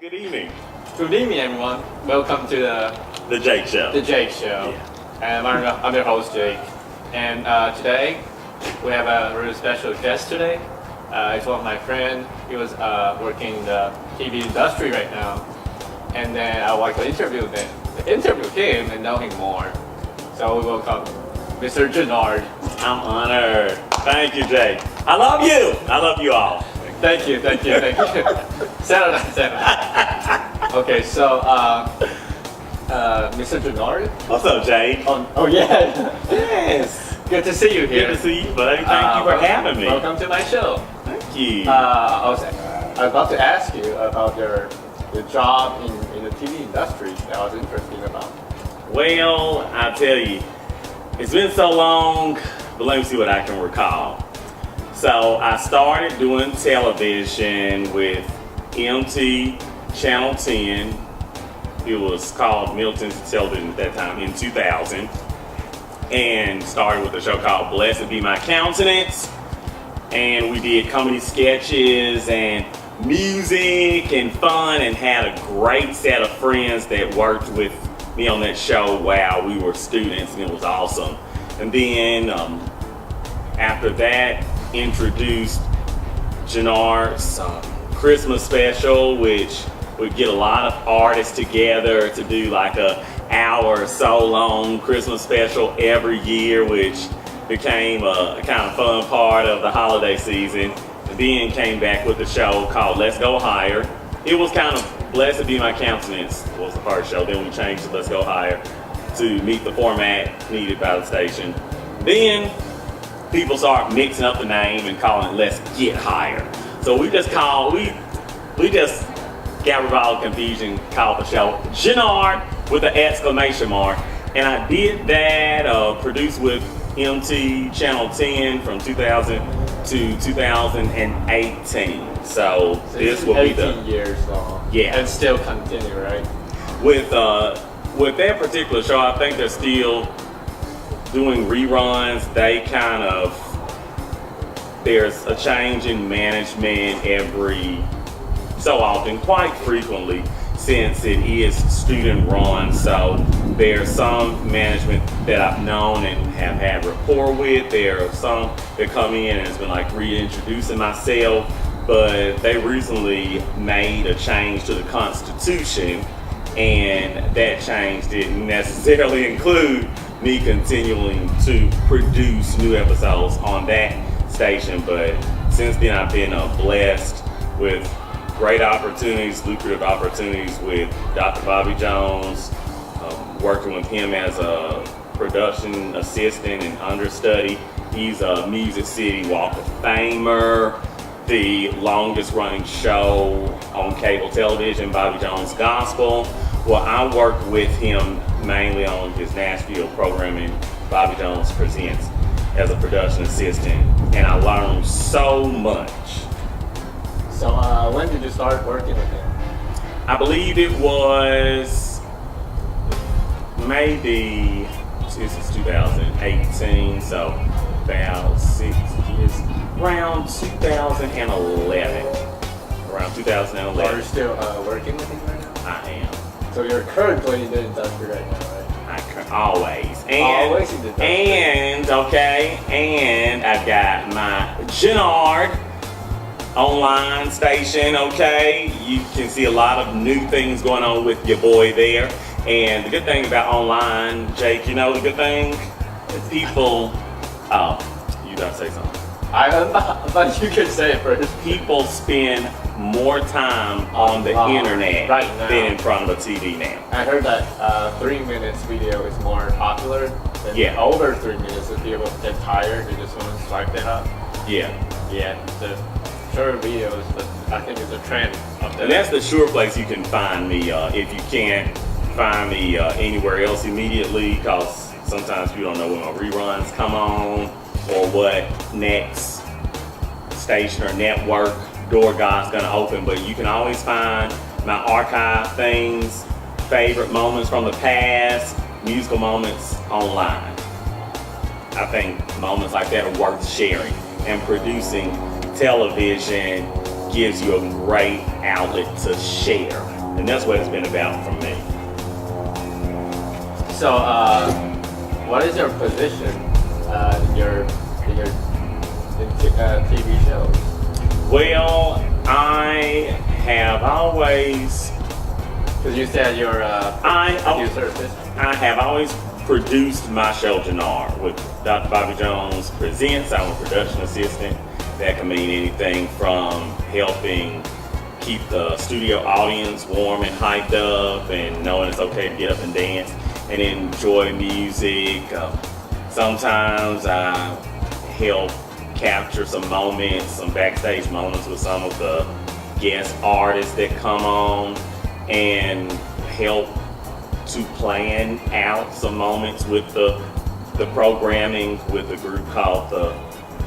Good evening. Good evening, everyone. Welcome to The Jake Show. the Jake Show. Yeah. And I'm your host, Jake. And today we have a really special guest today. It's one of my friends. He was working in the TV industry right now. And then I would like to interview him and know him more. So we welcome Mr. Janard. I'm honored. Thank you, Jake. I love you. I love you all. Thank you. Settle down. Okay, so Mr. Janard. What's up, Jake? Oh yeah. Yes. Good to see you Good here. to see you, buddy. Thank you for having me. Welcome to my show. Thank you. I was about to ask you about your job in the TV industry that I was interested about. Well, I tell you, it's been so long, but let me see what I can recall. So I started doing television with MT Channel 10. It was called Milton's Television at that time in 2000. And started with a show called Blessed Be My Countenance. And we did comedy sketches and music and fun and had a great set of friends that worked with me on that show while we were students, and it was awesome. And then after that, introduced Janard's Christmas special, which would get a lot of artists together to do like a hour or so long Christmas special every year, which became a kind of fun part of the holiday season. And then came back with a show called Let's Go Higher. It was kind of Blessed Be My Countenance was the first show. Then we changed to Let's Go Higher to meet the format needed by the station. Then people start mixing up the name and calling it Let's Get Higher. So we just got rid of all the confusion, called the show Janard with an exclamation mark. And I did that, produced with MT Channel 10 from 2000 to 2018. So this will be 18 years long. Yeah. And still continue, right? With that particular show, I think they're still doing reruns. There's a change in management every so often, quite frequently, since it is student run. So there's some management that I've known and have had rapport with. There are some that come in and it's been like reintroducing myself, but they recently made a change to the Constitution, and that change didn't necessarily include me continuing to produce new episodes on that station. But since then, I've been blessed with great opportunities, lucrative opportunities with Dr. Bobby Jones, working with him as a production assistant and understudy. He's a Music City Walk of Famer, the longest running show on cable television, Bobby Jones Gospel. Well, I worked with him mainly on his Nashville programming, Bobby Jones Presents, as a production assistant, and I learned so much. So when did you start working with him? I believe it was maybe, this is 2018, so about 6 years, around 2011. Around 2011. Are you still working with him right now? I am. So you're currently in the industry right now, right? Always. Always in the industry. And I've got my Janard online station, okay? You can see a lot of new things going on with your boy there. And the good thing about online, Jake, you know the good thing? People, you gotta say something. But you can say it first. People spend more time on the internet right now than in front of a TV now. I heard that 3 minutes video is more popular than over 3 minutes. If people get tired, they just want to swipe it up. Yeah. The short videos, but I think it's a trend of that. And that's the sure place you can find me if you can't find me anywhere else immediately, because sometimes you don't know when my reruns come on or what next station or network door God's gonna open. But you can always find my archive things, favorite moments from the past, musical moments online. I think moments like that are worth sharing, and producing television gives you a great outlet to share. And that's what it's been about for me. So, what is your position in TV shows? Well, I have always, Because you said you're a producer assistant. I have always produced my show Janard with Dr. Bobby Jones Presents. I'm a production assistant. That can mean anything from helping keep the studio audience warm and hyped up and knowing it's okay to get up and dance and enjoy music. Sometimes I help capture some moments, some backstage moments with some of the guest artists that come on and help to plan out some moments with the programming with a group called the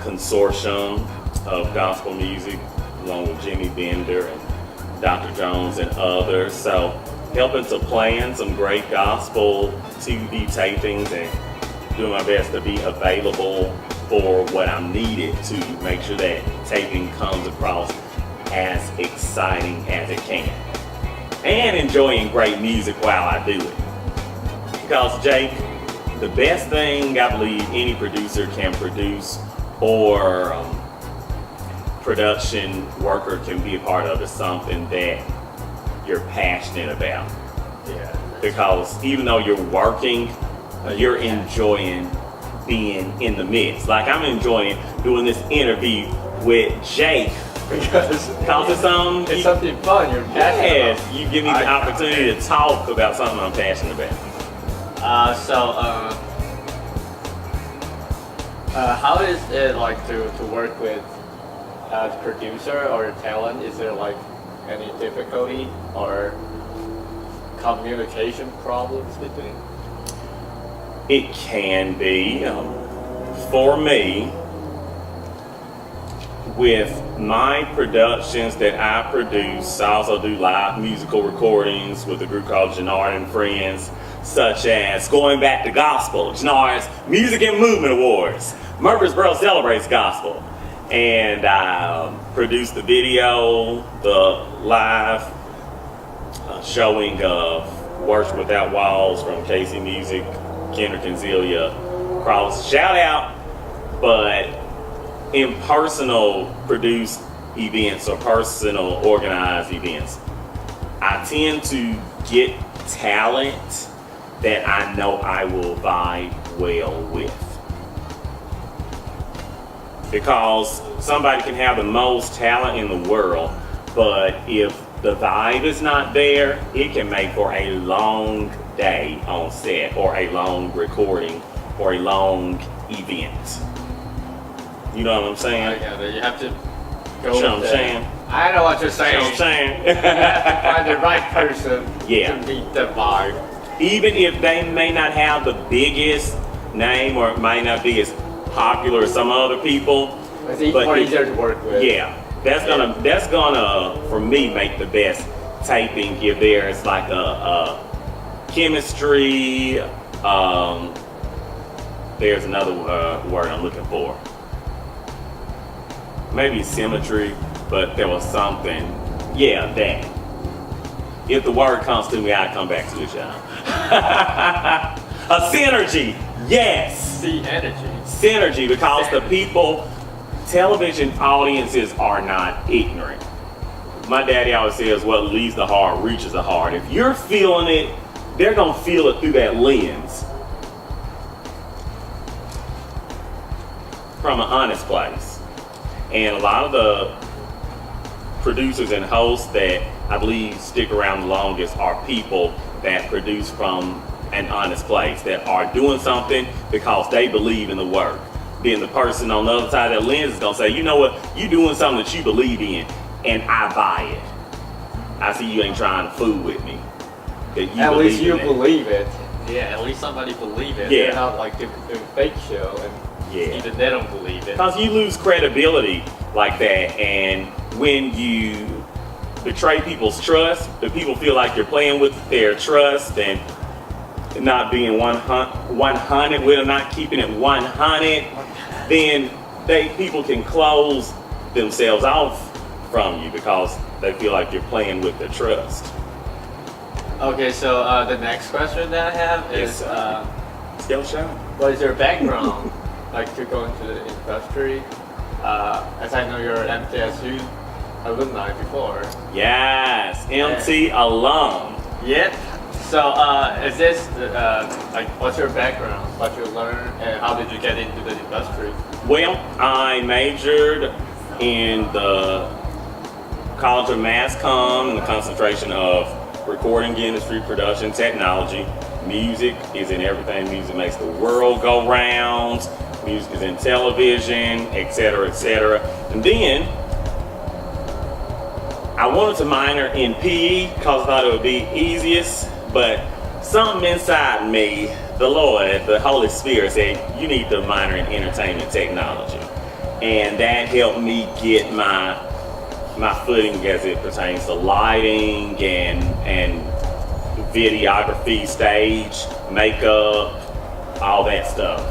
Consortium of Gospel Music, along with Jimmy Bender and Dr. Jones and others. So helping to plan some great gospel TV tapings and doing my best to be available for what I'm needed to make sure that taping comes across as exciting as it can. And enjoying great music while I do it. Because Jake, the best thing I believe any producer can produce or production worker can be a part of is something that you're passionate about. Yeah. Because even though you're working, you're enjoying being in the mix. Like I'm enjoying doing this interview with Jake Because it's something fun. You're passionate about. you give me the opportunity to talk about something I'm passionate about. How is it like to work with a producer or a talent? Is there like any difficulty or communication problems between? It can be. For me, with my productions that I produce, I also do live musical recordings with a group called Janard and Friends, such as Going Back to Gospel, Janard's Music and Movement Awards, Murfreesboro Celebrates Gospel. And I produced the video, the live showing of Worship Without Walls from Casey Music, Kendrick and Zelia Cross. Shout out, but in personal produced events or personal organized events, I tend to get talent that I know I will vibe well with. Because somebody can have the most talent in the world, but if the vibe is not there, it can make for a long day on set or a long recording or a long event. You know what I'm saying? You have to go. You know what I'm saying? I know what you're saying. You know what I'm saying? You have to find the right person Yeah. to meet the vibe. Even if they may not have the biggest name or might not be as popular as some other people, It's more easier to work with. yeah, that's gonna for me make the best taping if there's like a chemistry. There's another word I'm looking for. Maybe symmetry, but there was something. Yeah, that. If the word comes to me, I'll come back to it, y'all. A synergy, yes. The energy. Synergy, because the people, television audiences are not ignorant. My daddy always says, what leaves the heart reaches the heart. If you're feeling it, they're gonna feel it through that lens. From an honest place. And a lot of the producers and hosts that I believe stick around the longest are people that produce from an honest place, that are doing something because they believe in the work. Then the person on the other side of that lens is gonna say, you know what, you doing something that you believe in, and I buy it. I see you ain't trying to fool with me. That you At believe least you in it. believe it. Yeah, at least somebody believe it. Yeah. They're not like doing fake show and Yeah. even they don't believe it. Because you lose credibility like that, and when you betray people's trust, the people feel like you're playing with their trust and not being 100 with them, not keeping it 100, then people can close themselves off from you because they feel like you're playing with their trust. Okay, so the next question that I have is, Still show. what is your background like to go into the industry? As I know you're an MTSU alumni before. Yes, MT alum. Yep. So is this like what's your background? What you learned and how did you get into the industry? Well, I majored in the College of Mass Comm and the concentration of recording industry, production, technology. Music is in everything. Music makes the world go round. Music is in television, etc., etc. And then I wanted to minor in PE because I thought it would be easiest, but something inside me, the Lord, the Holy Spirit said, you need to minor in entertainment technology. And that helped me get my footing as it pertains to lighting and videography, stage, makeup, all that stuff.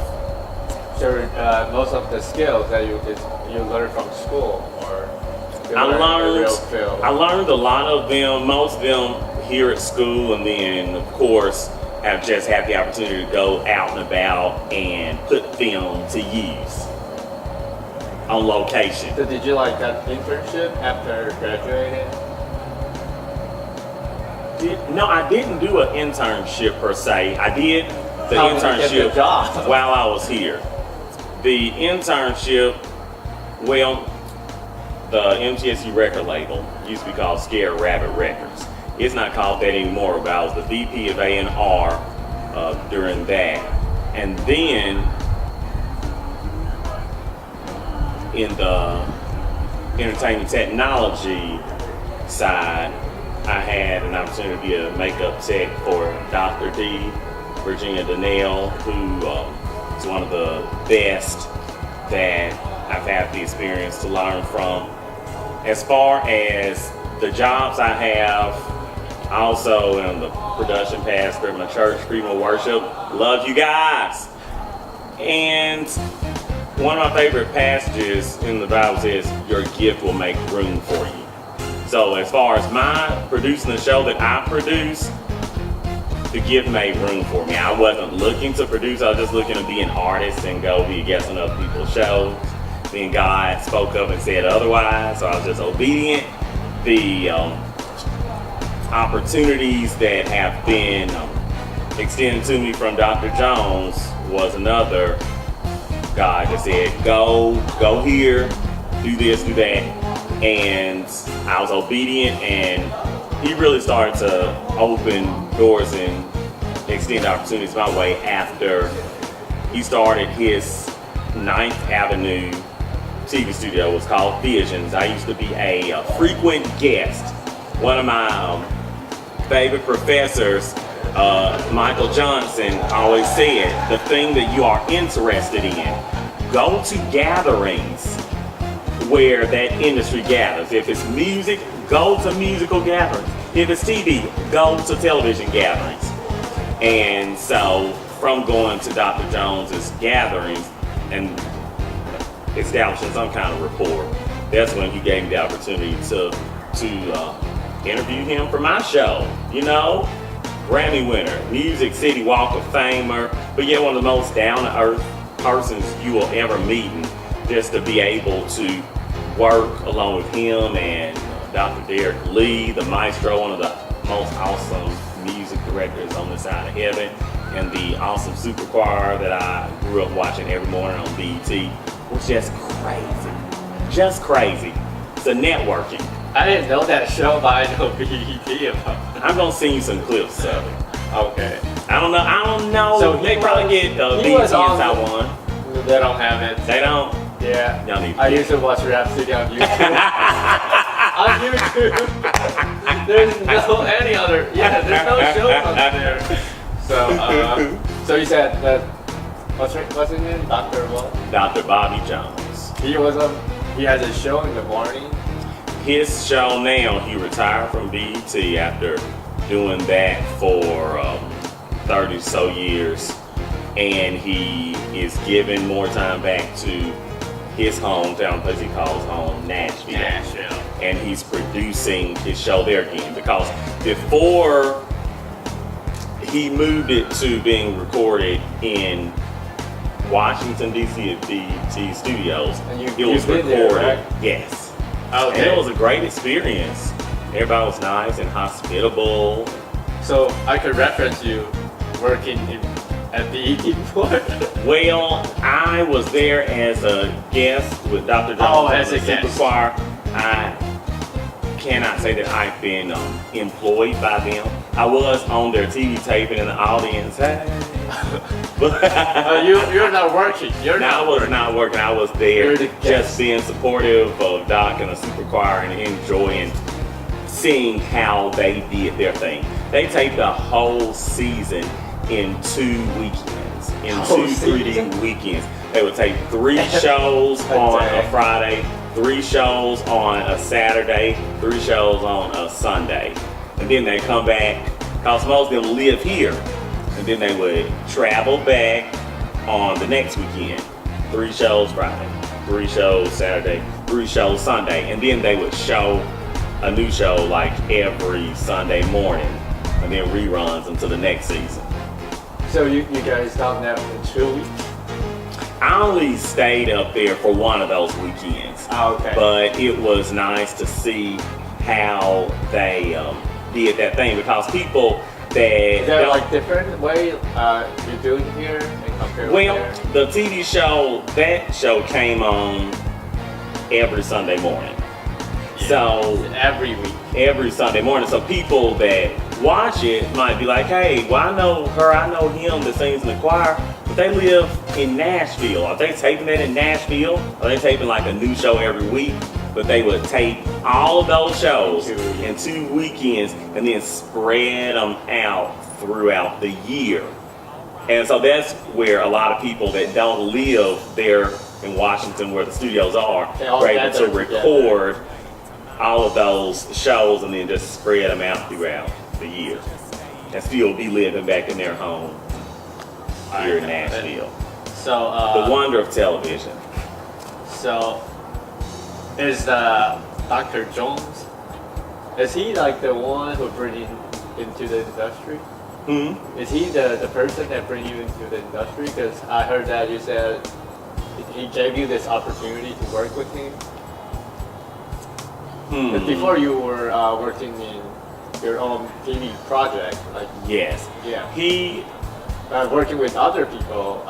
So most of the skills that you learned from school, or you I learned in the real field? I learned a lot of them, most of them here at school, and then of course I've just had the opportunity to go out and about and put film to use on location. So did you like that internship after graduating? No, I didn't do an internship per se. I did the How did you get internship the job? while I was here. The internship, well, the MTSU record label used to be called Scared Rabbit Records. It's not called that anymore, but I was the VP of A&R during that. And then in the entertainment technology side, I had an opportunity to be a makeup tech for Dr. D, Virginia Donnell, who is one of the best that I've had the experience to learn from. As far as the jobs I have, I also am the production pastor at my church, Freedom of Worship. Love you guys. And one of my favorite passages in the Bible says, your gift will make room for you. So as far as my producing the show that I produce, the gift made room for me. I wasn't looking to produce, I was just looking to be an artist and go be a guest on other people's shows. Then God spoke up and said otherwise, so I was just obedient. The opportunities that have been extended to me from Dr. Jones was another. God just said, go here, do this, do that. And I was obedient, and he really started to open doors and extend opportunities my way after he started his 9th Avenue TV studio. It was called Visions. I used to be a frequent guest. One of my favorite professors, Michael Johnson, always said, the thing that you are interested in, go to gatherings where that industry gathers. If it's music, go to musical gatherings. If it's TV, go to television gatherings. And so from going to Dr. Jones's gatherings and establishing some kind of rapport, that's when he gave me the opportunity to interview him for my show. You know, Grammy winner, Music City Walk of Famer, but yet one of the most down-to-earth persons you will ever meet. And just to be able to work along with him and Dr. Derek Lee, the maestro, one of the most awesome music directors on this side of heaven, and the awesome super choir that I grew up watching every morning on BET, was just crazy. Just crazy. It's a networking. I didn't know that show, but I know BET about. I'm gonna send you some clips of it. Okay. I don't know. So they probably get BET in Taiwan. They don't have it. They don't. Yeah. Y'all need to I get used to watch Rhapsody on YouTube. On YouTube. There's no any other. Yeah, there's no shows on there. So you said that. What's his name? Dr. what? Dr. Bobby Jones. He has a show in the morning. His show now, he retired from BET after doing that for 30 so years, and he is giving more time back to his hometown, place he calls home, Nashville. and he's producing his show there again. Because before he moved it to being recorded in Washington D.C. at BT Studios, And it you've was been recorded. there, right? Yes, Okay. and it was a great experience. Everybody was nice and hospitable. So I could reference you working at BET before. Well, I was there as a guest with Dr. Jones. Oh, as on a the guest. Super Choir. I cannot say that I've been employed by them. I was on their TV taping in the audience. Hey. But You're not working. I was not working. I was there You're the just guest. being supportive of Doc and the Super Choir and enjoying seeing how they did their thing. They taped a whole season in 2 weekends, in Whole 2 3D season? weekends. They would tape 3 shows on a Friday, 3 shows on a Saturday, 3 shows on a Sunday. And then they come back, because most of them live here. And then they would travel back on the next weekend. 3 shows Friday, 3 shows Saturday, 3 shows Sunday. And then they would show a new show like every Sunday morning. And then reruns until the next season. So you guys done that in 2 weeks? I only stayed up there for one of those weekends. Oh, okay. But it was nice to see how they did that thing, because people that Is there don't- like different way you're doing here and compared well, with the TV show, that show came on every Sunday morning. So there? Every week. every Sunday morning. So people that watch it might be like, hey, well, I know her, I know him that sings in the choir, but they live in Nashville. Are they taping that in Nashville? Are they taping like a new show every week? But they would tape all of those shows in 2 weekends and then spread them out throughout the year. And so that's where a lot of people that don't live there in Washington where the studios are They all are able to gather together. record all of those shows and then just spread them out throughout the year and still be living back in their home here in Nashville. So The wonder of television. So is Dr. Jones? Is he like the one who bring you into the industry? Hmm? Is he the person that bring you into the industry? Because I heard that you said he gave you this opportunity to work with him. But before you were working in your own TV project, like Yes. yeah, He working with other people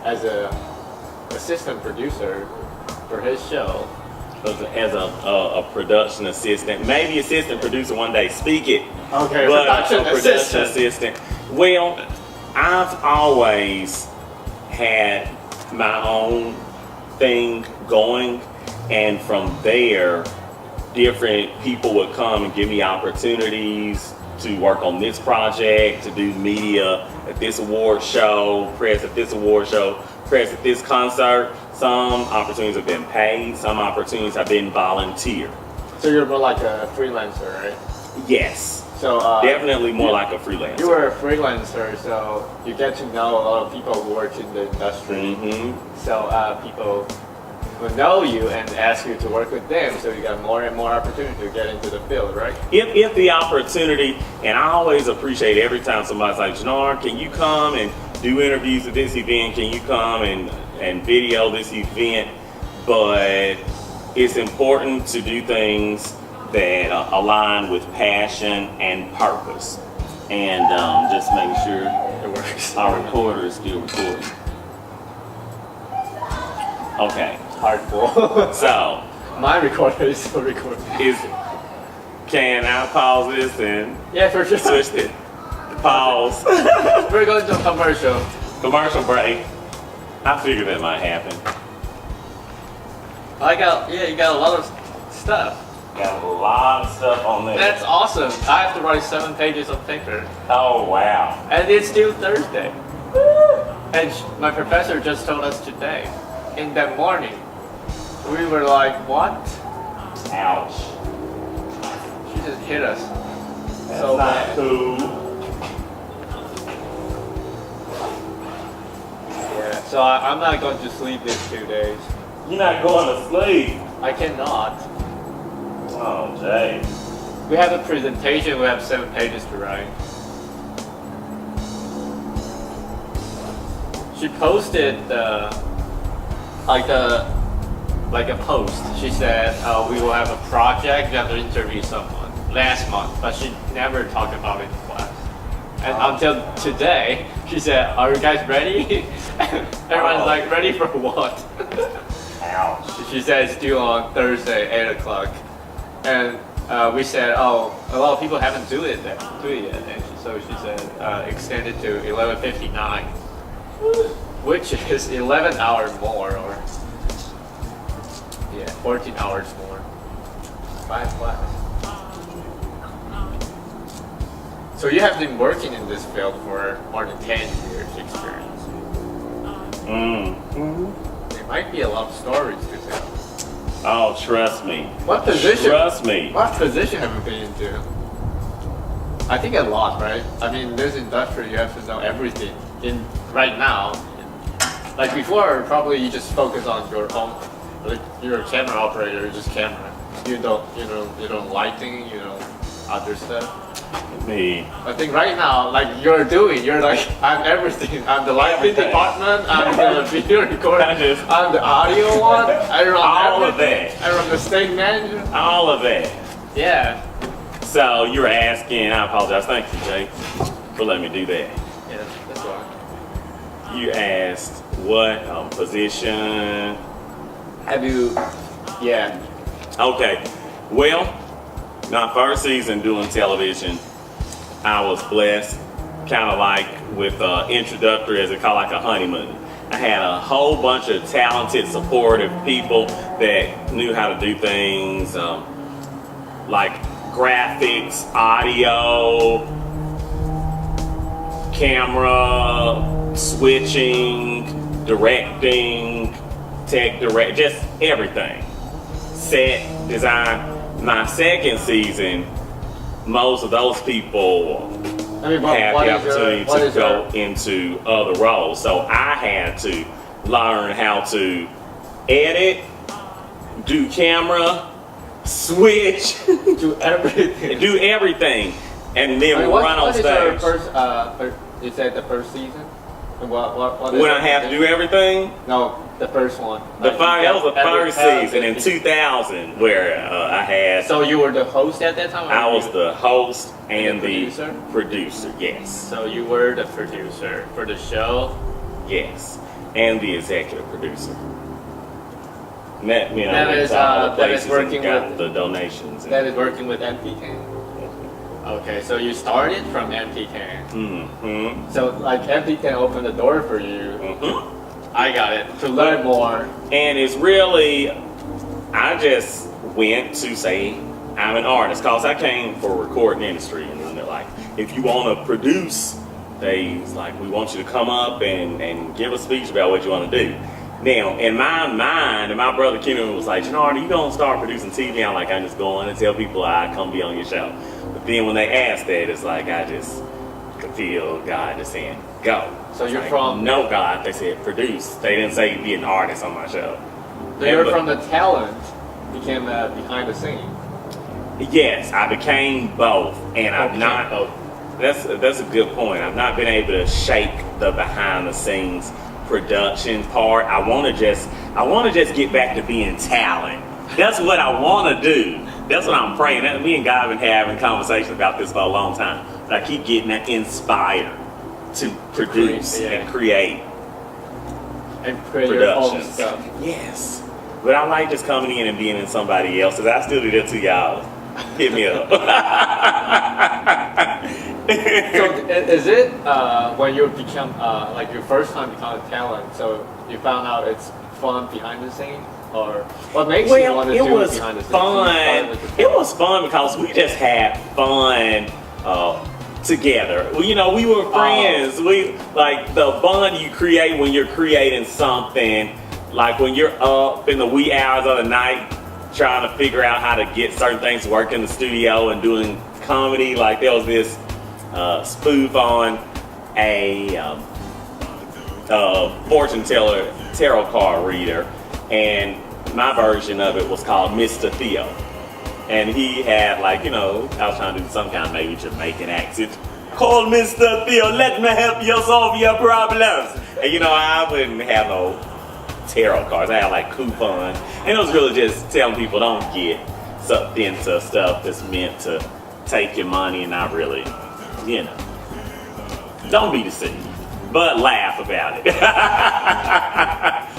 as a assistant producer for his show. was as a production assistant, maybe assistant producer one day, speak it. Okay, But production a production assistant. assistant. Well, I've always had my own thing going, and from there, different people would come and give me opportunities to work on this project, to do media at this award show, press at this award show, press at this concert. Some opportunities have been paid, some opportunities have been volunteer. So you're more like a freelancer, right? Yes, So definitely more like a freelancer. you were a freelancer, so you get to know a lot of people who work in the industry. Hmm. So people will know you and ask you to work with them, so you got more and more opportunity to get into the field, right? If the opportunity, and I always appreciate every time somebody's like, Janard, can you come and do interviews at this event? Can you come and video this event? But it's important to do things that align with passion and purpose. And just make sure It works. our recorder is still recording. Okay, Hardcore. so My recorder is still recording. can I pause this and Yeah, for sure. switch it? Pause. We're going to a commercial. Commercial break. I figured that might happen. You got a lot of stuff. Got a lot of stuff on there. That's awesome. I have to write 7 pages of paper. Oh wow. And it's still Thursday. And my professor just told us today, in the morning. We were like, what? Ouch. She just hit us. That's So not bad. cool. Yeah. So I'm not going to sleep these 2 days. You're not going to sleep. I cannot. Oh, Jay. We have a presentation. We have 7 pages to write. She posted like a post. She said, we will have a project. We have to interview someone last month, but she never talked about it in class. And until today, she said, "Are you guys ready?" Everyone's like, "Ready for what?" Ouch. She said it's due on Thursday, 8 o'clock. And we said, "Oh, a lot of people haven't do it yet." And so she said, extend it to 11:59, which is 11 hours more, or 14 hours more. 5 class. So you have been working in this field for more than 10 years experience. There might be a lot of stories to tell. Oh, trust me. What position? Trust me. What position have you been into? I think a lot, right? I mean, this industry, you have to know everything. In right now, like before, probably you just focus on your own. Like you're a camera operator, you're just camera. You don't lighting, you don't other stuff. Me. I think right now, like you're like, I'm everything. I'm the lighting Everything. department, I'm the video recorder, I just- I'm the audio one, I run All of everything. that. I run the stage manager. All of that. Yeah. So you were asking, I apologize, thank you, Jay, for letting me do that. Yeah, that's why. You asked what position? Have you, yeah. Okay, well, my first season doing television, I was blessed, kind of like with introductory, as they call like a honeymoon. I had a whole bunch of talented, supportive people that knew how to do things like graphics, audio, camera, switching, directing, just everything. Set, design. My second season, most of those people had the opportunity to go into other roles. So I had to learn how to edit, do camera, switch, do everything. do everything, and then run on what stage. is your first, you said the first season? And what is When I it? have to do everything, No, the first one. that was the first season in 2000 where I had. So you were the host at that time? Or I was you- the host and the producer? producer, yes. So you were the producer for the show? Yes, and the executive producer. That, you know, That went is, to all the that is places and working got with- the donations. That is working with MPK? Okay, so you started from MPK. Mm-hmm. So like MPK opened the door for you. Mm-hmm. I got it. To learn more. And it's really, I just went to say I'm an artist, cause I came for recording industry, and they're like, if you want to produce, they's like, we want you to come up and give a speech about what you want to do. Now, in my mind, and my brother Kenan was like, Janard, you don't start producing TV. I'm like, I'm just going to tell people I come be on your show. But then when they asked that, it's like I just could feel God just saying, go. So you're Like, from- No, God. They said produce. They didn't say be an artist on my show. So you're but- from the talent, became behind the scene. Yes, I became both, and I've Okay. not. That's a good point. I've not been able to shake the behind the scenes production part. I want to just get back to being talent. That's what I want to do. That's what I'm praying. Me and God have been having conversations about this for a long time. But I keep getting inspired to produce yeah. and create And create your own productions. stuff. Yes, but I like just coming in and being in somebody else's. I still do that to y'all. Hit me up. So is it when you become like your first time become a talent? So you found out it's fun behind the scene, or what makes you want to it do was behind the scenes? fun. It was fun because we just had fun together. We were friends. We like the bond you create when you're creating something. Like when you're up in the wee hours of the night trying to figure out how to get certain things to work in the studio and doing comedy. Like there was this spoof on a fortune teller tarot card reader, and my version of it was called Mr. Theo. And he had like, I was trying to do some kind of maybe Jamaican accent. Call Mr. Theo, let me help you solve your problems. And I wouldn't have no tarot cards. I had like coupons. And it was really just telling people don't get sucked into stuff that's meant to take your money and not really, don't be deceived. But laugh about it.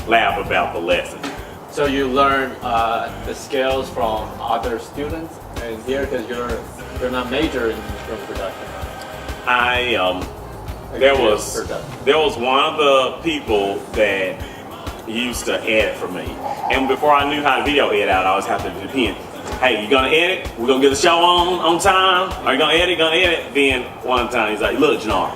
Laugh about the lesson. So you learn the skills from other students, and here because you're not majoring in film production. There was one of the people that used to edit for me, and before I knew how to video edit, I always have to depend. Hey, you gonna edit? We're gonna get the show on time. Are you gonna edit? Then one time he's like, look, Janard,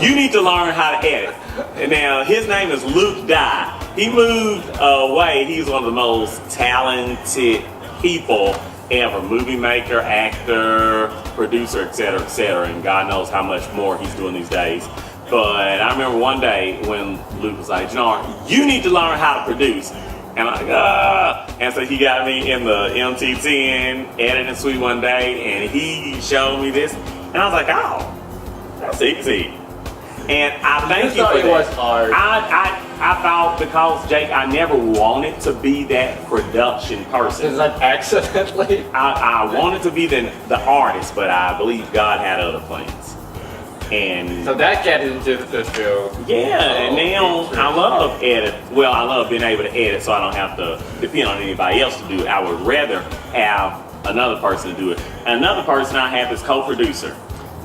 you need to learn how to edit. And now his name is Luke Dye. He moved away. He's one of the most talented people ever. Movie maker, actor, producer, etc., etc. And God knows how much more he's doing these days. But I remember one day when Luke was like, Janard, you need to learn how to produce. And I'm like, And so he got me in the MT10 editing suite one day, and he showed me this. And I was like, oh, that's easy. And I thank you for that. It was hard. I thought because, Jake, I never wanted to be that production person. Is that accidentally? I wanted to be the artist, but I believe God had other plans. And so that gets into the field. Yeah, and now I love edit. Well, I love being able to edit so I don't have to depend on anybody else to do it. I would rather have another person to do it. Another person I have is co-producer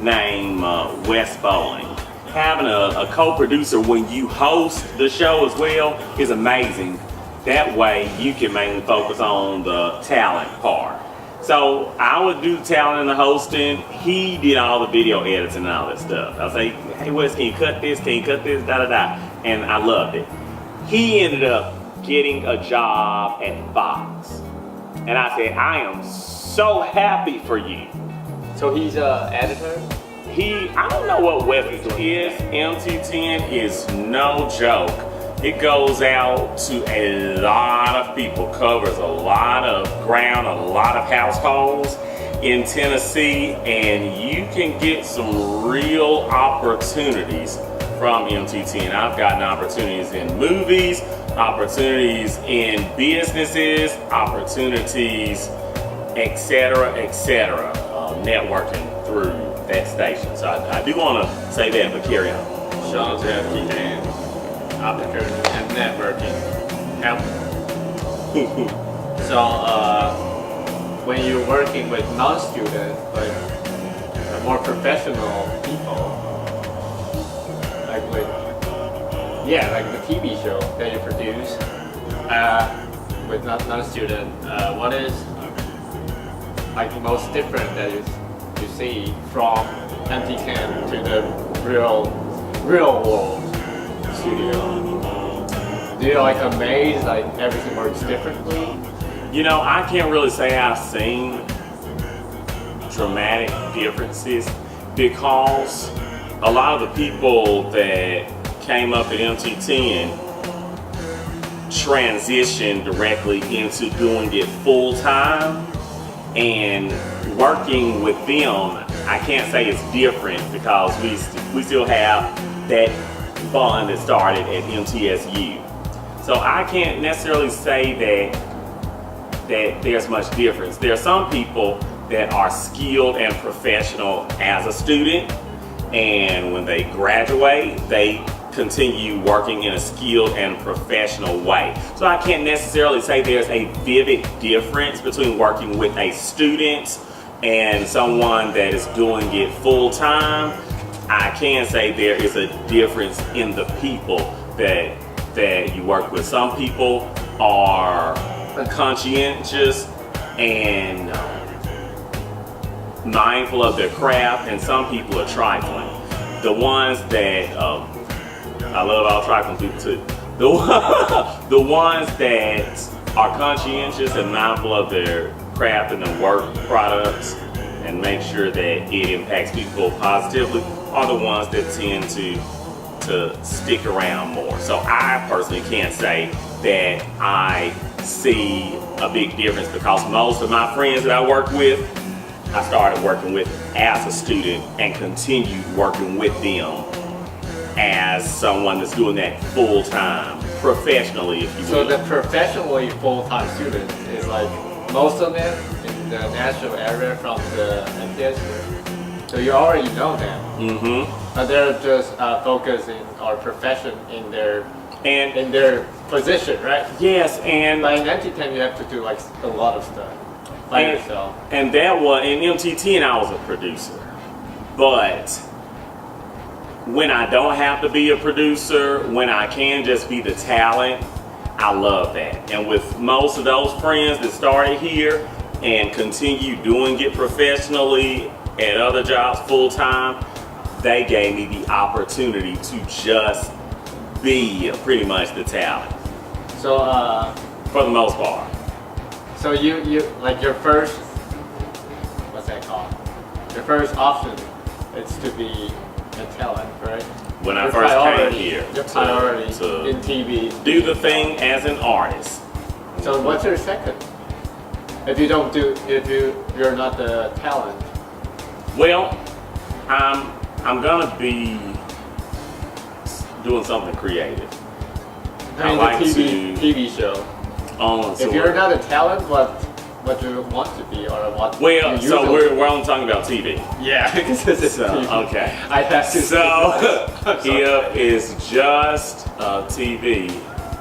named Wes Bowling. Having a co-producer when you host the show as well is amazing. That way you can mainly focus on the talent part. So I would do the talent and the hosting. He did all the video edits and all that stuff. I'll say, hey Wes, can you cut this? Can you cut this? Da da da. And I loved it. He ended up getting a job at Fox. And I said, I am so happy for you. So he's an editor? I don't know what web it is. MT10 is no joke. It goes out to a lot of people, covers a lot of ground, a lot of households in Tennessee, and you can get some real opportunities from MT10. I've gotten opportunities in movies, opportunities in businesses, opportunities, etc., etc., networking through that station. So I do want to say that, but carry on. Sean's have key hands, opportunity, and networking. So when you're working with non-students, like more professional people, like the TV show that you produce with non-student, what is like the most different that you see from MT10 to the real world studio? Do you like amazed like everything works differently? I can't really say I've seen dramatic differences because a lot of the people that came up at MT10 transitioned directly into doing it full time, and working with them, I can't say it's different because we still have that bond that started at MTSU. So I can't necessarily say that there's much difference. There are some people that are skilled and professional as a student, and when they graduate, they continue working in a skilled and professional way. So I can't necessarily say there's a vivid difference between working with a student and someone that is doing it full time. I can say there is a difference in the people that you work with. Some people are conscientious and mindful of their craft, and some people are trifling. The ones that I love all trifling people too. The ones that are conscientious and mindful of their craft and their work products and make sure that it impacts people positively are the ones that tend to stick around more. So I personally can't say that I see a big difference because most of my friends that I work with, I started working with as a student and continued working with them as someone that's doing that full time, professionally, if you will. So the professionally full-time students is like most of them in the national area from the MTS group. So you already know them. Mm-hmm. But they're just focusing or profession in their And position, right? yes, and But in MT10 you have to do like a lot of stuff by yourself. And that was in MT10 I was a producer. But when I don't have to be a producer, when I can just be the talent, I love that. And with most of those friends that started here and continue doing it professionally at other jobs full time, they gave me the opportunity to just be pretty much the talent So for the most part. so you like your first, what's that called? Your first option is to be a talent, right? When I Your first came priority- here Your priority to in TV. do the thing as an artist. So what's your second? If you're not the talent. Well, I'm gonna be doing something creative. I mean, like the TV show. If you're not a talent, what do you want to be or what? well, you so usually- we're only talking about TV. Yeah, because it's So, TV. okay. I have to. So I'm sorry. if it's just TV,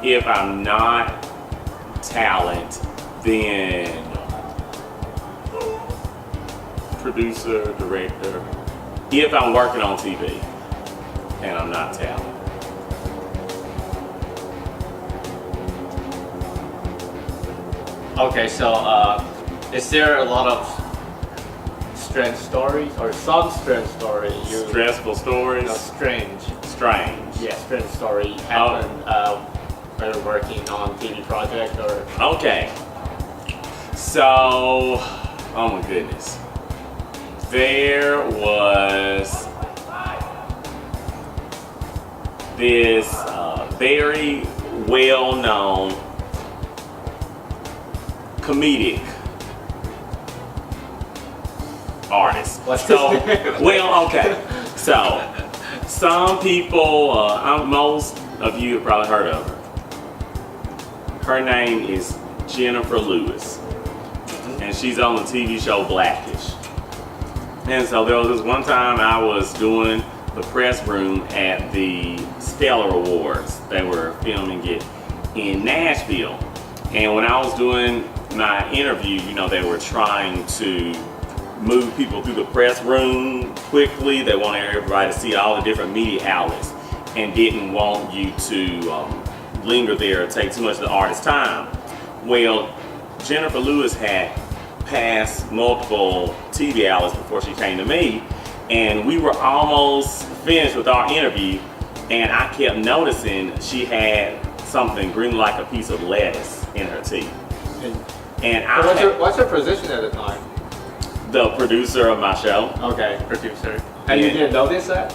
if I'm not talent, then producer, director. If I'm working on TV and I'm not talent. Okay, so is there a lot of strange stories or some strange story Stressful stories. no, strange? Strange. Yeah, strange story happened when you're working on TV project or. Okay. So, oh my goodness. There was this very well-known comedic artist. What's So, his name? well, okay. So, some people, most of you have probably heard of her. Her name is Jennifer Lewis, and she's on the TV show Blackish. And so there was this one time I was doing the press room at the Stellar Awards. They were filming it in Nashville. And when I was doing my interview, you know, they were trying to move people through the press room quickly. They wanted everybody to see all the different media outlets and didn't want you to linger there or take too much of the artist's time. Well, Jennifer Lewis had passed multiple TV outlets before she came to me, and we were almost finished with our interview, and I kept noticing she had something green like a piece of lettuce in her teeth. And What's your position at the time? the producer of my show. Okay, producer. And you didn't notice that?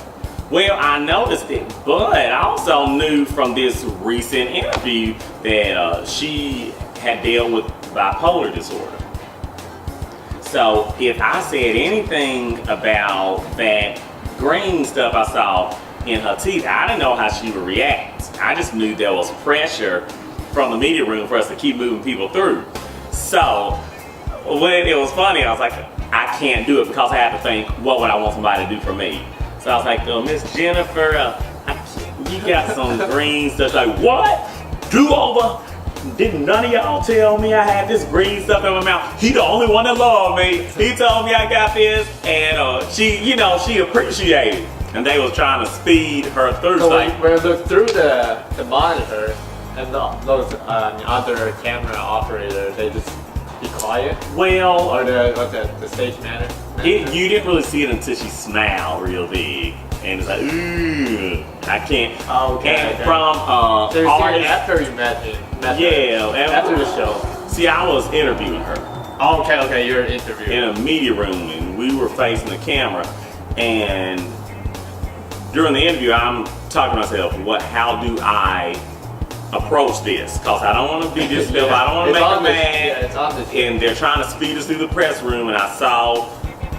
Well, I noticed it, but I also knew from this recent interview that she had dealt with bipolar disorder. So if I said anything about that green stuff I saw in her teeth, I didn't know how she would react. I just knew there was pressure from the media room for us to keep moving people through. So when it was funny, I was like, I can't do it because I have to think, what would I want somebody to do for me? So I was like, Miss Jennifer, you got some green stuff. She's like, what? Do over? Didn't none of y'all tell me I had this green stuff in my mouth? He the only one that loved me. He told me I got this, and she appreciated. And they was trying to speed her through. So like, when you look through the monitor and those other camera operators, they just be quiet, well, or the stage manager. you didn't really see it until she smiled real big, and it's like, ooh, I can't. Oh, okay. And okay. from So you see it artists, after you met her. yeah, After the show. See, I was interviewing her Oh, okay. You're interviewing. in a media room, and we were facing the camera, and during the interview, I'm talking to myself, how do I approach this, because I don't want to be this stuff. I don't want to make them mad. Yeah, it's on this. And they're trying to speed us through the press room, and I saw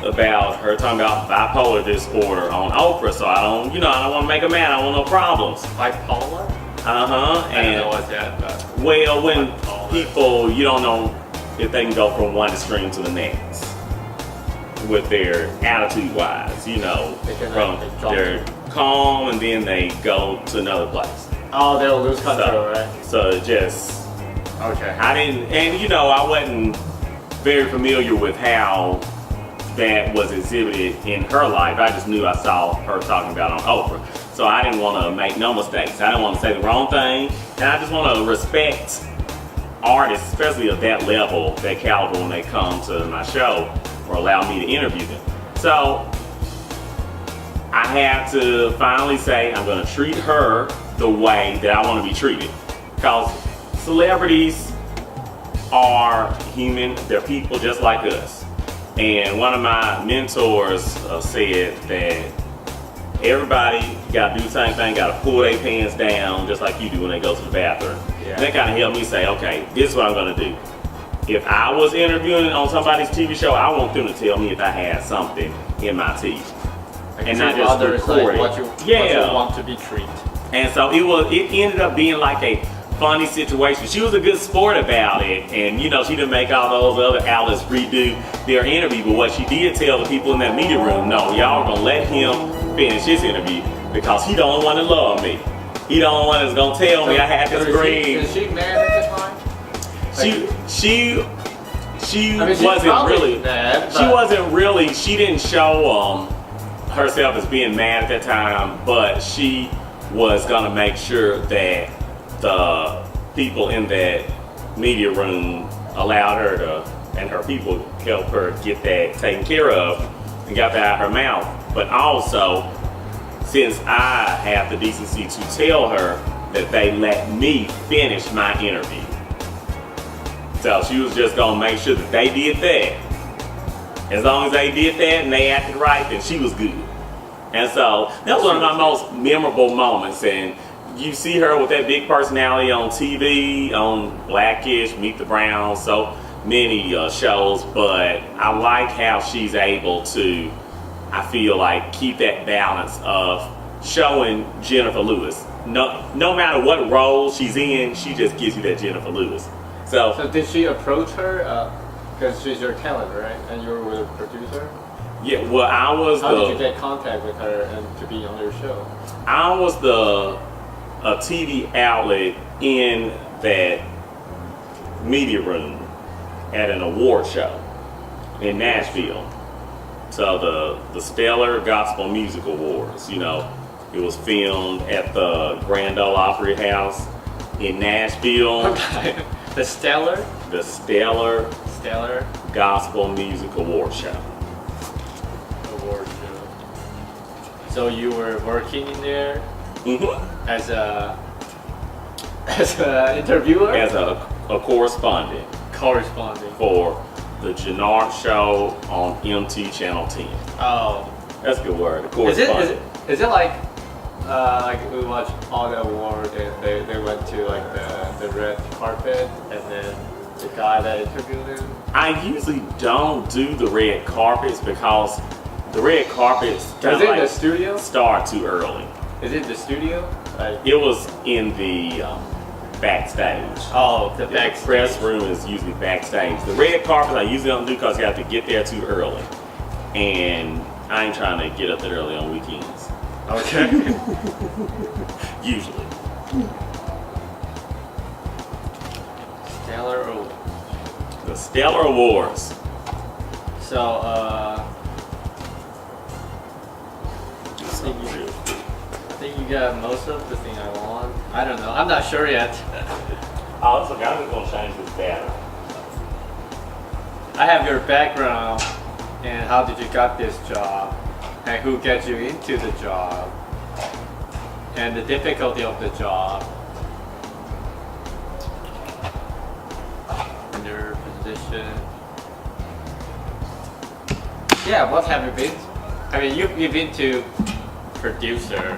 about her talking about bipolar disorder on Oprah, so I don't want to make her mad. I don't want no problems. Bipolar? And I don't know what's that, but well, when bipolar. people, you don't know if they can go from one extreme to the next with their attitude-wise, They can, from like, jump. they're calm and then they go to another place. Oh, they'll lose control, right? So just, Okay. I didn't, and I wasn't very familiar with how that was exhibited in her life. I just knew I saw her talking about on Oprah. So I didn't want to make no mistakes. I didn't want to say the wrong thing. And I just want to respect artists, especially of that level, that caliber, when they come to my show or allow me to interview them. So I had to finally say I'm going to treat her the way that I want to be treated. Because celebrities are human. They're people just like us. And one of my mentors said that everybody got to do the same thing, got to pull their pants down just like you do when they go to the bathroom. Yeah. And that kind of helped me say, okay, this is what I'm going to do. If I was interviewing on somebody's TV show, I want them to tell me if I had something in my teeth. Like And not just others, record like it. what you want to be treated. And so it ended up being like a funny situation. She was a good sport about it, and she didn't make all those other outlets redo their interview, but what she did tell the people in that media room, no, y'all are gonna let him finish his interview because he the only one that love me. He the only one that's gonna tell me I had this green. Is she married at the time? She I mean, she's wasn't probably really mad, she but- wasn't really she didn't show herself as being mad at that time, but she was gonna make sure that the people in that media room allowed her to, and her people help her get that taken care of and got that out of her mouth. But also, since I have the decency to tell her that they let me finish my interview. So she was just gonna make sure that they did that. As long as they did that and they acted right, then she was good. And so that was one of my most memorable moments. And you see her with that big personality on TV, on Blackish, Meet the Browns, so many shows. But I like how she's able to, I feel like, keep that balance of showing Jennifer Lewis. No matter what role she's in, she just gives you that Jennifer Lewis. So did she approach her? Because she's your talent, right? And you were a producer? Yeah, well, I was How did you get contact with her and to be on your show? I was a TV outlet in that media room at an award show in Nashville. So the Stellar Gospel Music Awards, it was filmed at the Grand Ole Opry House in Nashville. Okay. The Stellar Gospel Music Award Show. Award show. So you were working in there Mm-hmm. as a interviewer? As a correspondent corresponding. for the Janard show on MT Channel 10. Oh. That's a good word. A Is correspondent. it like we watched all the awards and they went to like the red carpet and then the guy that interviewed him? I usually don't do the red carpets because the red carpets Is kind it of in the like studio? start too early. Is it the studio? Like, It was in the backstage. oh, the The back press room is usually backstage. The red carpet I usually don't do because you have to get there too early. And I ain't trying to get up that early on weekends. Okay. Usually. Stellar Oak. The Stellar Awards. So, I think you got most of the thing I want. I don't know. I'm not sure yet. Oh, it's okay. I'm just going to change this battery. I have your background and how did you got this job and who gets you into the job and the difficulty of the job and your position. Yeah, what have you been? I mean, you've been to producer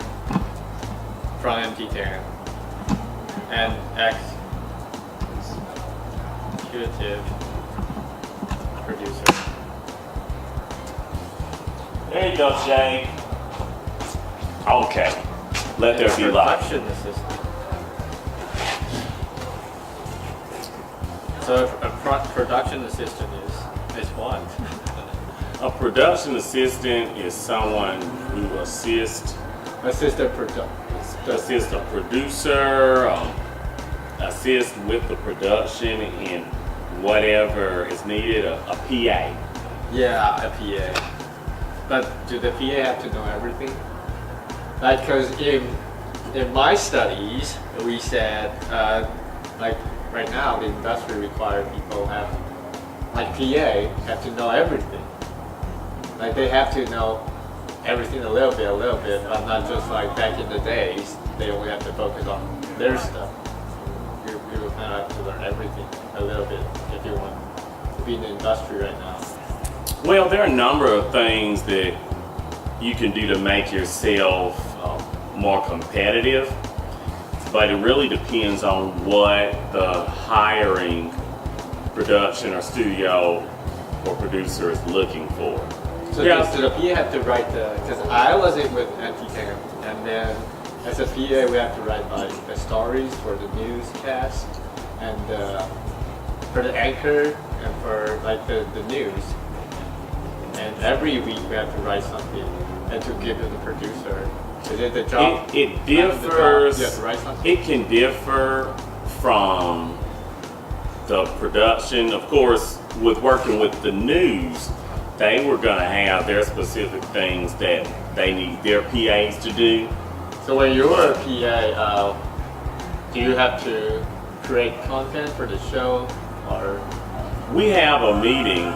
from MT10. and executive producer. There you go, Jay. Okay. Let there be light. Production assistant. So a production assistant is what? A production assistant is someone who assists Assist a producer, assist with the production in whatever is needed, a PA. Yeah, a PA. But do the PA have to know everything? Like, because in my studies, we said, like right now, the industry requires people have, like PA, have to know everything. Like they have to know everything a little bit, but not just like back in the days, they only have to focus on their stuff. You kind of have to learn everything a little bit if you want to be in the industry right now. Well, there are a number of things that you can do to make yourself more competitive, but it really depends on what the hiring production or studio or producer is looking for. So does the PA have to write because I was in with anti-camp, and then as a PA we have to write like the stories for the newscast, and for the anchor, and for like the news. And every week we have to write something and to give to the producer. Is it the job? It differs. You have to write something? It can differ from the production. Of course, with working with the news, they were going to have their specific things that they need their PAs to do. So when you're a PA, do you have to create content for the show, or? We have a meeting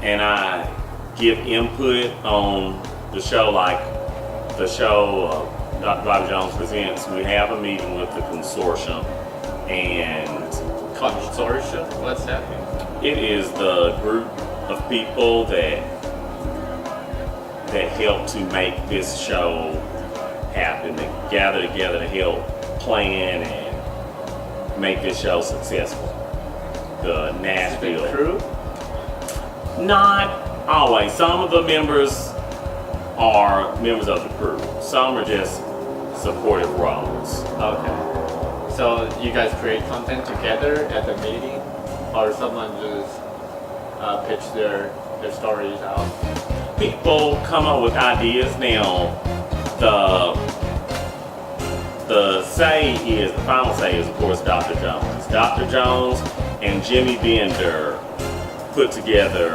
and I give input on the show, like the show Dr. Bobby Jones Presents. We have a meeting with the consortium, and Consortium? What's that mean? it is the group of people that help to make this show happen, that gather together to help plan and make this show successful. The Nashville crew? Not always. Some of the members are members of the crew. Some are just supportive roles. Okay. So you guys create content together at the meeting, or someone just pitch their stories out? People come up with ideas. Now, the final say is, of course, Dr. Jones. Dr. Jones and Jimmy Bender put together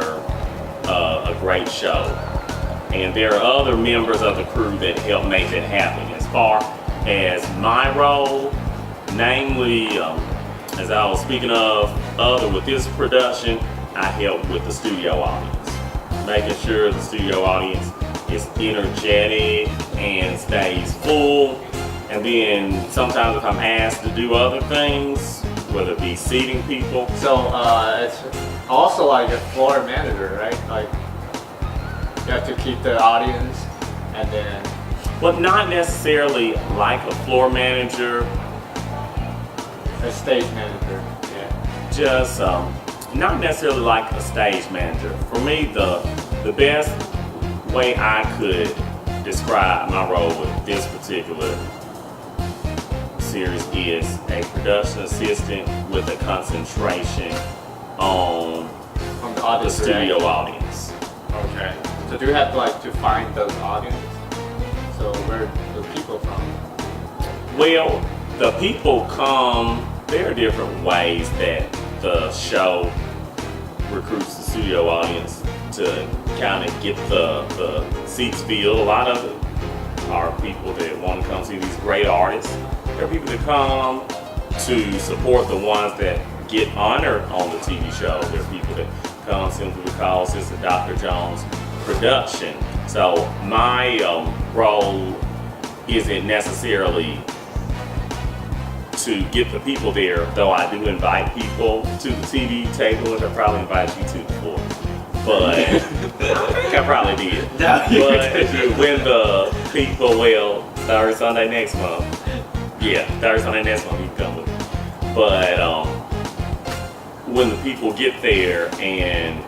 a great show. And there are other members of the crew that help make that happen. As far as my role, namely, as I was speaking of, with this production, I help with the studio audience, making sure the studio audience is energetic and stays full. And then sometimes if I'm asked to do other things, whether it be seating people. So it's also like a floor manager, right? Like you have to keep the audience, and then. Well, not necessarily like a floor manager. A stage manager, yeah. Just not necessarily like a stage manager. For me, the best way I could describe my role with this particular series is a production assistant with a concentration on the studio audience. Okay. So do you have to find those audience? So where are the people from? Well, the people come, there are different ways that the show recruits the studio audience to kind of get the seats filled. A lot of it are people that want to come see these great artists. There are people that come to support the ones that get honored on the TV show. There are people that come simply because it's a Dr. Jones production. So my role isn't necessarily to get the people there, though I do invite people to the TV table, and I probably invited you to before. But I think I probably did. No, but when the people, third Sunday next month, Yeah, Thursday Sunday, that's when he come with. But when the people get there and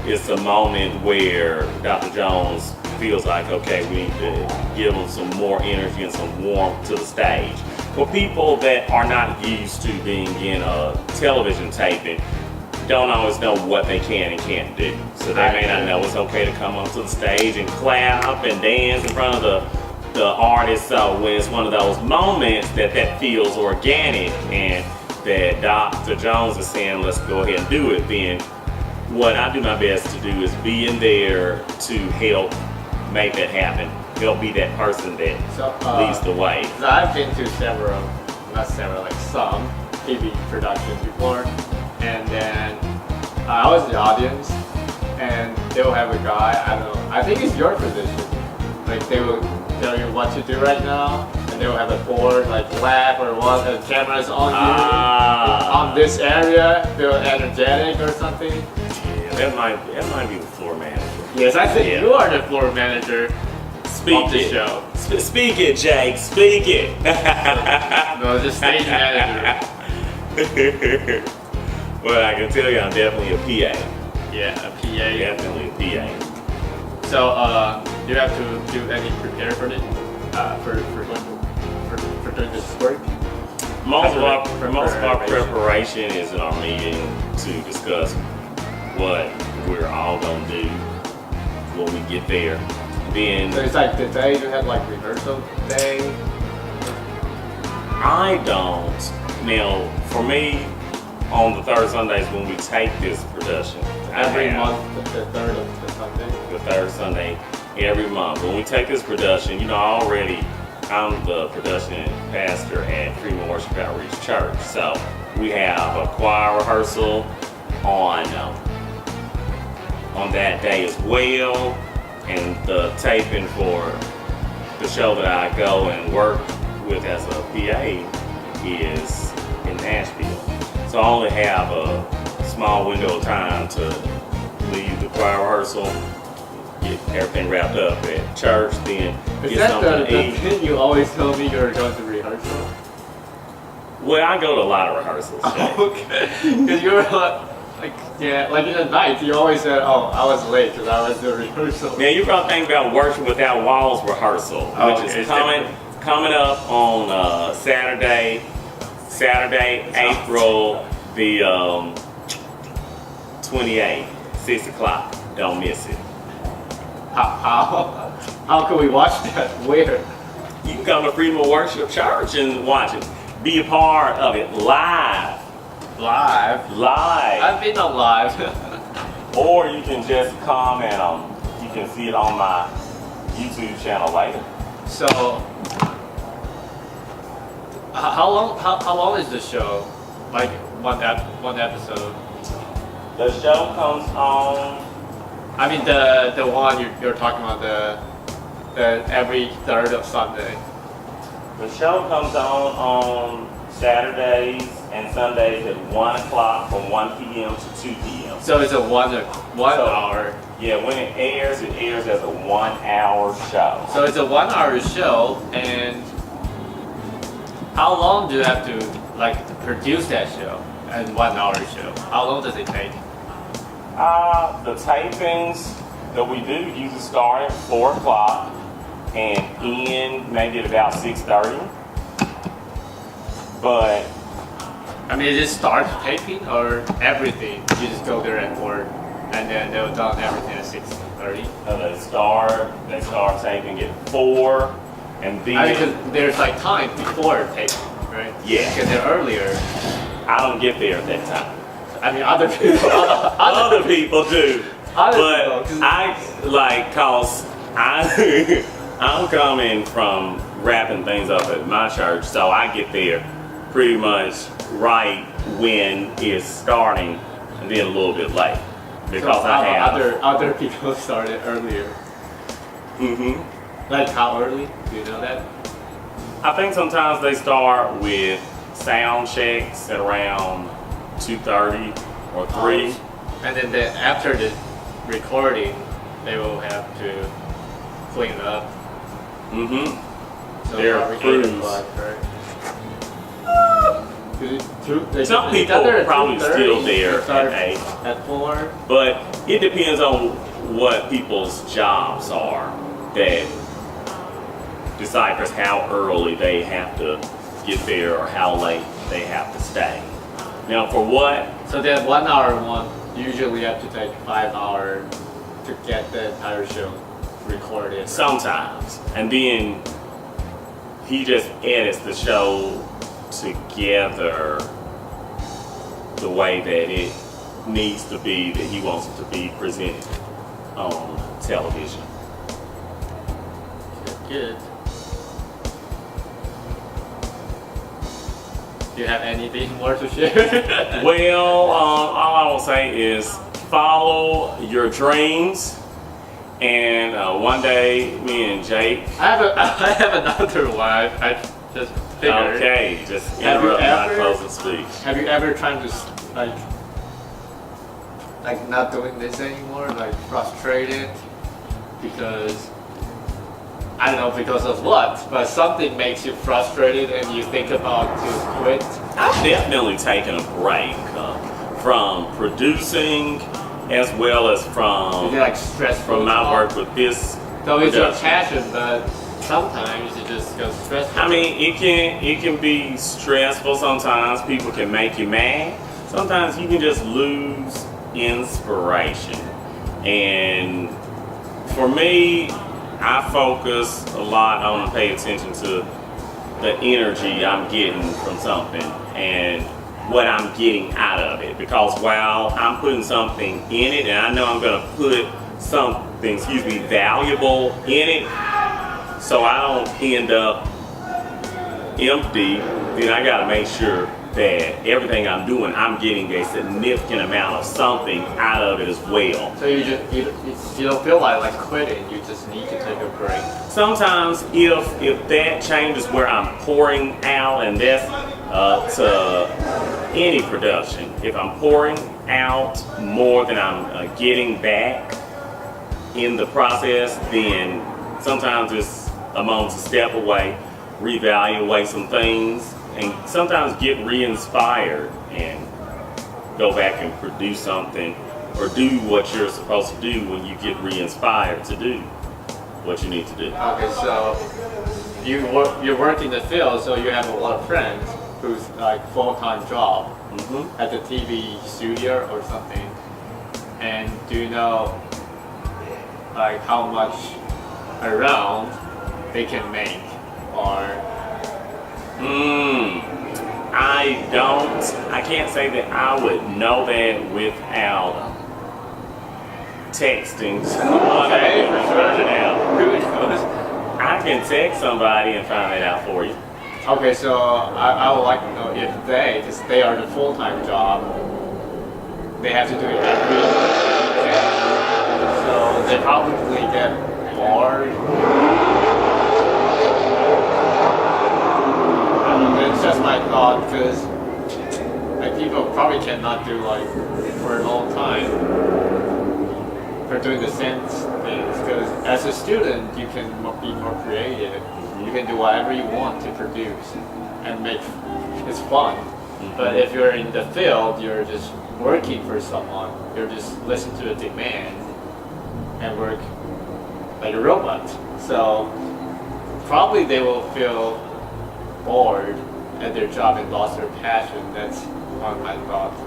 it's a moment where Dr. Jones feels like, okay, we need to give them some more energy and some warmth to the stage. For people that are not used to being in a television taping, don't always know what they can and can't do. So they may not know it's okay to come onto the stage and clap and dance in front of the artist. So when it's one of those moments that feels organic and that Dr. Jones is saying, let's go ahead and do it, then what I do my best to do is be in there to help make that happen. Help be that person that leads the way. So I've been to some TV productions before, and then I was in the audience, and they will have a guy, I don't know, I think it's your position. Like they will tell you what to do right now, and they will have a board like lab or what, and cameras on you on this area. They're energetic or something. Yeah, that might be the floor manager. Yes, I think you are the floor manager. Speak the it. Show. Speak it, Jake. Speak it. No, just stage manager. Well, I can tell you, I'm definitely a PA. Yeah, a PA. Definitely a PA. So, do you have to do any prepare for it? For doing this work? Most of our preparation is in our meeting to discuss what we're all gonna do when we get there. Then so it's like the day you have like rehearsal day. I don't. Now, for me, on the third Sundays when we take this production, Every month, the third of the Sunday. The third Sunday every month. When we take this production, already I'm the production pastor at Freeman Worship Outreach Church. So we have a choir rehearsal on that day as well, and the taping for the show that I go and work with as a PA is in Nashville. So I only have a small window of time to leave the choir rehearsal, get everything wrapped up at church, then Is get that something the to eat. thing you always tell me you're going to rehearsal? Well, I go to a lot of rehearsals. Jay. Okay. Because you were like in the night, you always said, oh, I was late because I was doing rehearsal. Now, you probably think about Worship Without Walls rehearsal, which okay, is coming up on Saturday, April the 28th, 6 o'clock. Don't miss it. How can we watch that? Where? You can come to Freeman Worship Church and watch it. Be a part of it live. Live? Live. I've been on live. Or you can just come and you can see it on my YouTube channel later. So, how long is the show? Like one episode? The show comes on. I mean the one you're talking about, the every third of Sunday. The show comes on Saturdays and Sundays at 1 o'clock from 1 p.m. to 2 p.m. So it's a one hour. Yeah, when it airs as a 1 hour show. So it's a 1 hour show, and how long do you have to produce that show? And 1 hour show. How long does it take? The tapings that we do usually start at 4 o'clock and end maybe at about 6:30. But I mean, is it start taping or everything? You just go there at 4 and then they'll done everything at 6:30? they start taping at 4 and then... I mean, 'cause there's time before taping, right? Yeah. Because they're earlier. I don't get there at that time. I mean, other people. Other people do. Other But people, cause I'm coming from wrapping things up at my church, so I get there pretty much right when it's starting, and then a little bit late because so I have other people started earlier. Mhm. Like how early? Do you know that? I think sometimes they start with sound checks at around 2:30 or 3. And then after the recording, they will have to clean it up. Mhm. So They're probably 8 crews. o'clock, right? Some people probably still there at 8. At 4. But it depends on what people's jobs are that deciphers how early they have to get there or how late they have to stay. Now for what? So that 1 hour one, usually you have to take 5 hours to get the entire show recorded. Sometimes. And then he just edits the show together the way that it needs to be, that he wants it to be presented on television. Good. Do you have anything more to share? Well, all I will say is follow your dreams. And one day, me and Jake. I have another one. I just figured. Okay, just interrupt my closing speech. Have you ever tried to like not doing this anymore? Like frustrated because I don't know because of what, but something makes you frustrated and you think about to quit. I've definitely taken a break from producing as well as from Is it like stressful? my work with this. So it's your production. passion, but sometimes it just goes stressful. I mean, it can be stressful sometimes. People can make you mad. Sometimes you can just lose inspiration. And for me, I focus a lot on pay attention to the energy I'm getting from something and what I'm getting out of it. Because while I'm putting something in it, and I know I'm going to put something, valuable in it, so I don't end up empty, then I got to make sure that everything I'm doing, I'm getting a significant amount of something out of it as well. So you don't feel like quitting. You just need to take a break. Sometimes if that changes where I'm pouring out, and that's to any production, if I'm pouring out more than I'm getting back in the process, then sometimes it's a moment to step away, reevaluate some things, and sometimes get re-inspired and go back and produce something or do what you're supposed to do when you get re-inspired to do what you need to do. Okay, so you work in the field, so you have a lot of friends who's like full-time job at the TV studio or something. And do you know like how much around they can make or? I can't say that I would know that without texting somebody and find it out. Who knows? I can text somebody and find it out for you. Okay, so I would like to know if because they are the full-time job, they have to do it every weekend. So they probably get bored. It's just my thought because like people probably cannot do like for a long time for doing the same things because as a student you can be more creative. You can do whatever you want to produce and make it's fun. But if you're in the field, you're just working for someone. You're just listening to the demand and work like a robot. So probably they will feel bored at their job and lost their passion. That's one of my thoughts.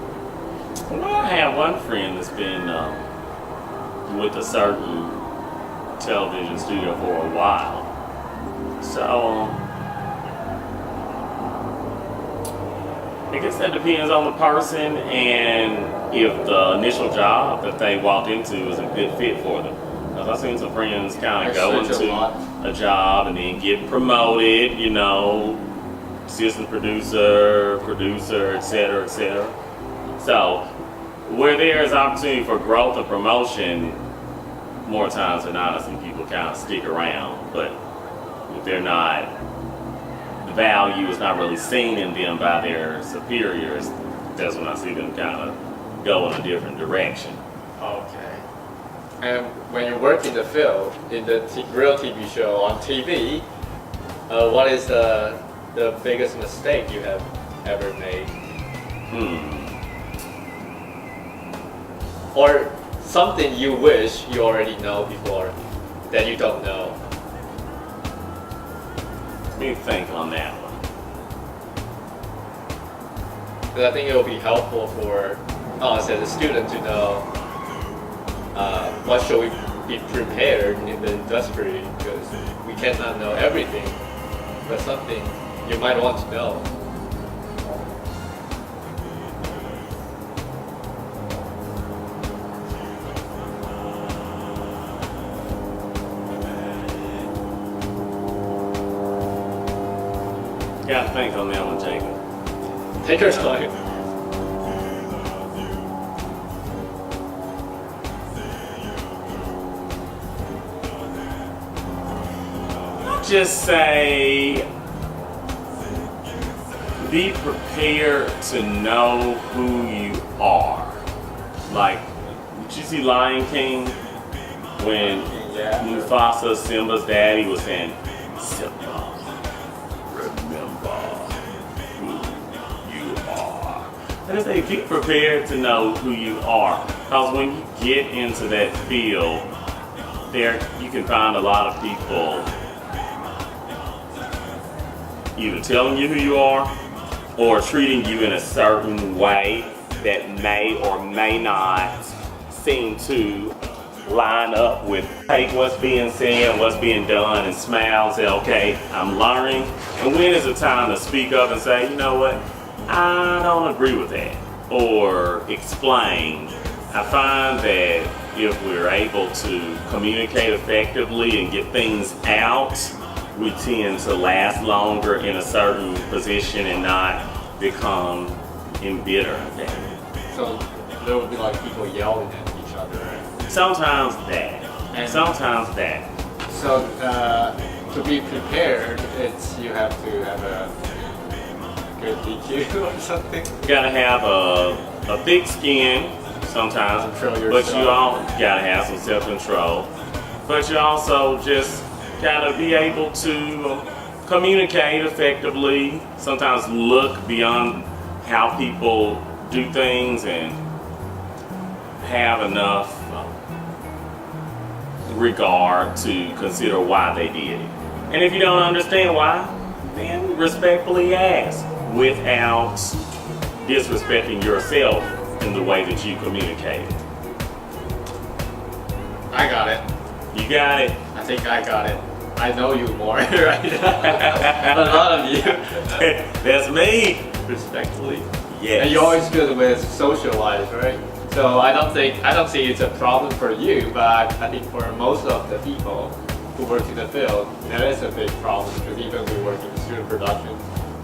Well, I have one friend that's been with a certain television studio for a while. So I guess that depends on the person and if the initial job that they walked into is a good fit for them. Because I've seen some friends kind of go into a job and then get promoted, assistant producer, etc., etc. So where there is opportunity for growth and promotion, more times than not, I see people kind of stick around. But if they're not, the value is not really seen in them by their superiors, that's when I see them kind of go in a different direction. Okay. And when you work in the field, in the real TV show on TV, what is the biggest mistake you have ever made? Hmm. Or something you wish you already know before that you don't know? Let me think on that one. Because I think it will be helpful for us as a student to know what should we be prepared in the industry, because we cannot know everything, but something you might want to know. Gotta think on that one, Jacob. Take your time. Just say, be prepared to know who you are. Like, did you see Lion King when Mufasa, Simba's daddy, was saying, Simba, remember who you are. I just say, be prepared to know who you are. Because when you get into that field, there you can find a lot of people either telling you who you are or treating you in a certain way that may or may not seem to line up with take what's being said, what's being done, and smile and say, okay, I'm learning. And when is the time to speak up and say, you know what, I don't agree with that, or explain. I find that if we're able to communicate effectively and get things out, we tend to last longer in a certain position and not become embittered. So there would be like people yelling at each other, right? Sometimes that. And sometimes that. So to be prepared, it's you have to have a good EQ or something. You gotta have a thick skin sometimes, Control but yourself. you all gotta have some self-control. But you also just gotta be able to communicate effectively, sometimes look beyond how people do things and have enough regard to consider why they did it. And if you don't understand why, then respectfully ask without disrespecting yourself in the way that you communicate. I got it. You got it. I think I got it. I know you more, right? A lot of you. That's me. Respectfully. Yes. And you're always good with social life, right? So I don't see it's a problem for you, but I think for most of the people who work in the field, there is a big problem, because even we work in student production,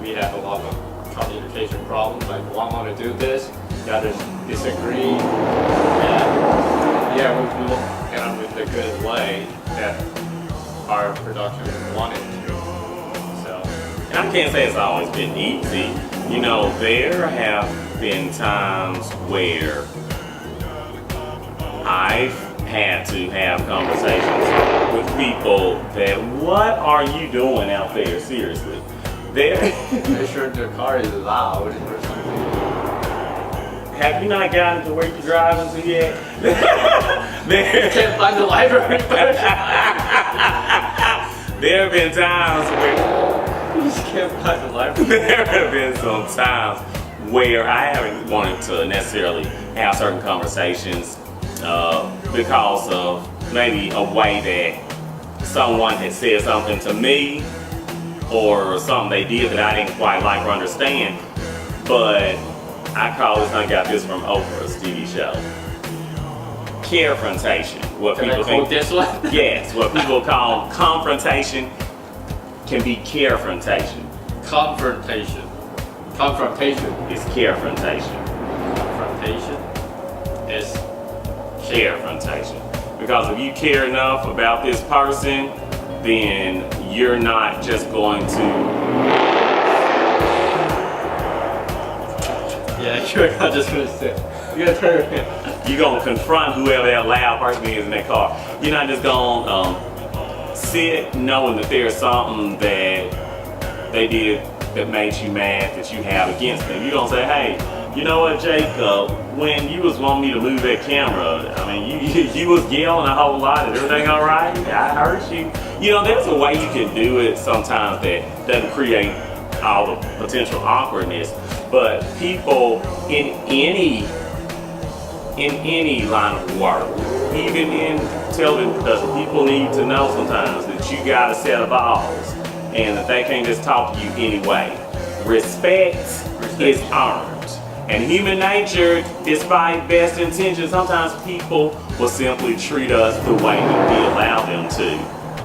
we have a lot of communication problems, like one want to do this, the others disagree, and we will get on with the good way that our production wanted to. So, And I can't say it's always been easy. You know, there have been times where I've had to have conversations with people that, what are you doing out there, seriously? make sure the car is loud or something. Have you not gotten to where you're driving to yet? You can't find the library. There have been times where You just can't find the library. there have been some times where I haven't wanted to necessarily have certain conversations because of maybe a way that someone had said something to me or something they did that I didn't quite like or understand. But I call this, I got this from Oprah's TV show, carefrontation. What Can people I quote think, this one? yes, what people call confrontation can be carefrontation. Confrontation. Confrontation. It's carefrontation. Confrontation is Carefrontation. Because if you care enough about this person, then you're not just going to. yeah, you're not just gonna sit. You're gonna turn around. You're gonna confront whoever that loud person is in that car. You're not just gonna sit knowing that there's something that they did that makes you mad that you have against them. You're gonna say, hey, you know what, Jake, when you was wanting me to move that camera, I mean, you was yelling a whole lot. Is everything all right? I heard you. You know, there's a way you can do it sometimes that doesn't create all the potential awkwardness. But people in any line of work, even in television production, people need to know sometimes that you got a set of balls and that they can't just talk to you anyway. Respect is earned. And human nature, despite best intentions, sometimes people will simply treat us the way that we allow them to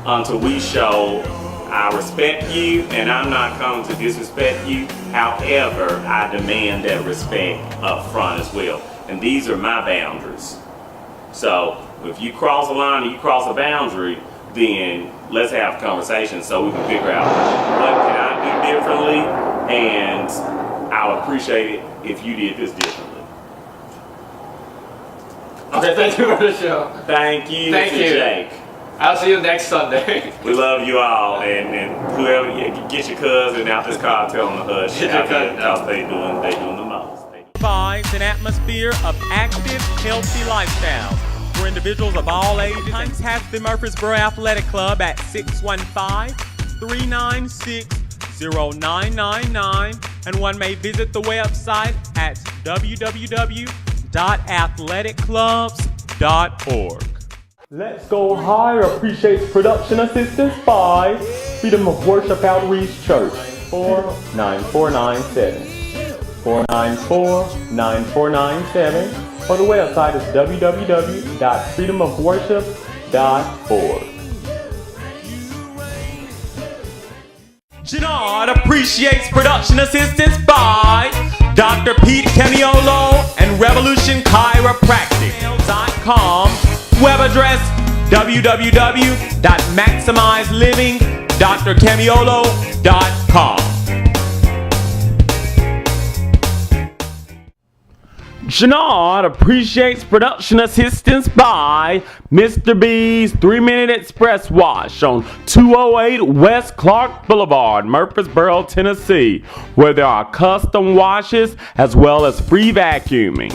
until we show I respect you and I'm not coming to disrespect you. However, I demand that respect up front as well. And these are my boundaries. So if you cross a line and you cross a boundary, then let's have a conversation so we can figure out what can I do differently, and I'll appreciate it if you did this differently. Okay, thank you for the show. Thank you, Thank you. Jake. I'll see you next Sunday. We love you all, and whoever, get your cousin out this car, tell them to hush. Get your cousin because they doing the most. Provides an atmosphere of active, healthy lifestyles for individuals of all ages. Contact the Murfreesboro Athletic Club at 615-396-0999, and one may visit the website at www.athleticclubs.org. Let's Go Higher appreciates production assistance by Freedom of Worship Outreach Church, 49497. 494-9497, or the website is www.freedomofworship.org. Janard appreciates production assistance by Dr. Pete Camiolo and Revolution Chiropractic.com. Web address www.maximizelivingrcamiolo.com. Janard appreciates production assistance by Mr. B's 3-Minute Express Wash on 208 West Clark Boulevard, Murfreesboro, Tennessee, where there are custom washes as well as free vacuuming.